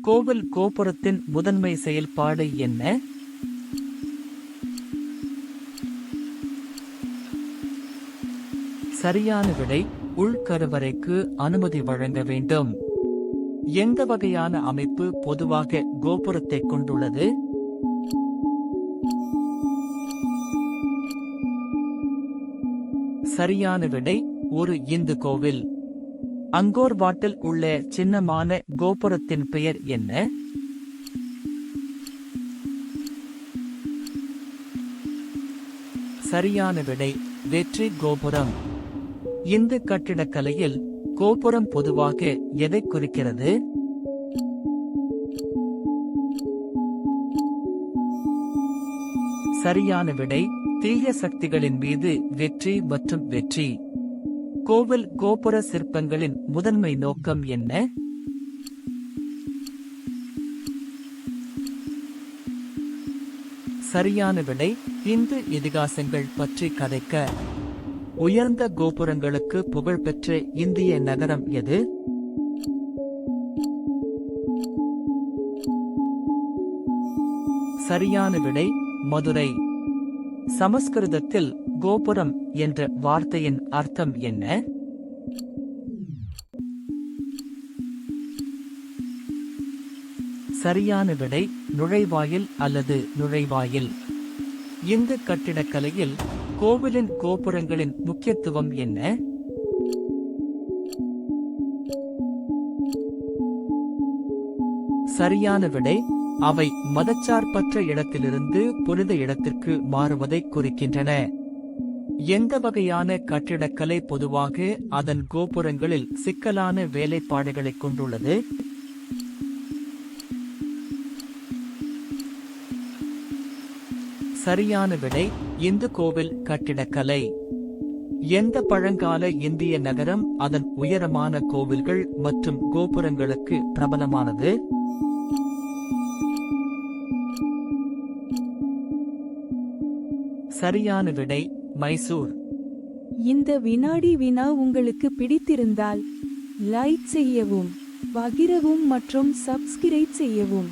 கோவில் கோபுரத்தின் முதன்மை செயல்பாடு என்ன? சரியான விடை உள்கருவறைக்கு அனுமதி வழங்க வேண்டும். எந்த வகையான அமைப்பு பொதுவாக கோபுரத்தை கொண்டுள்ளது? சரியான விடை ஒரு இந்து கோவில். அங்கோர் வாட்டில் உள்ள சின்னமான கோபுரத்தின் பெயர் என்ன? சரியான விடை வெற்றி கோபுரம். இந்து கட்டிடக்கலையில் கோபுரம் பொதுவாக எதை குறிக்கிறது? சரியான விடை தீய சக்திகளின் மீது வெற்றி மற்றும் வெற்றி. கோவில் கோபுர சிற்பங்களின் முதன்மை நோக்கம் என்ன? சரியான விடை இந்து இதிகாசங்கள் பற்றி கதைக்க. உயர்ந்த கோபுரங்களுக்கு புகழ்பெற்ற இந்திய நகரம் எது? சரியான விடை மதுரை. சமஸ்கிருதத்தில் கோபுரம் என்ற வார்த்தையின் அர்த்தம் என்ன? சரியான விடை நுழைவாயில் அல்லது நுழைவாயில். இந்து கட்டிடக்கலையில் கோவிலின் கோபுரங்களின் முக்கியத்துவம் என்ன? சரியான விடை அவை மதச்சார்பற்ற இடத்திலிருந்து புனித இடத்திற்கு மாறுவதை குறிக்கின்றன. எந்த வகையான கட்டிடக்கலை பொதுவாக அதன் கோபுரங்களில் சிக்கலான வேலைப்பாடுகளை கொண்டுள்ளது? சரியான விடை இந்து கோவில் கட்டிடக்கலை. எந்த பழங்கால இந்திய நகரம் அதன் உயரமான கோவில்கள் மற்றும் கோபுரங்களுக்கு பிரபலமானது? சரியான விடை மைசூர். இந்த வினாடி வினா உங்களுக்கு பிடித்திருந்தால் லைக் செய்யவும், பகிரவும் மற்றும் சப்ஸ்கிரைப் செய்யவும்.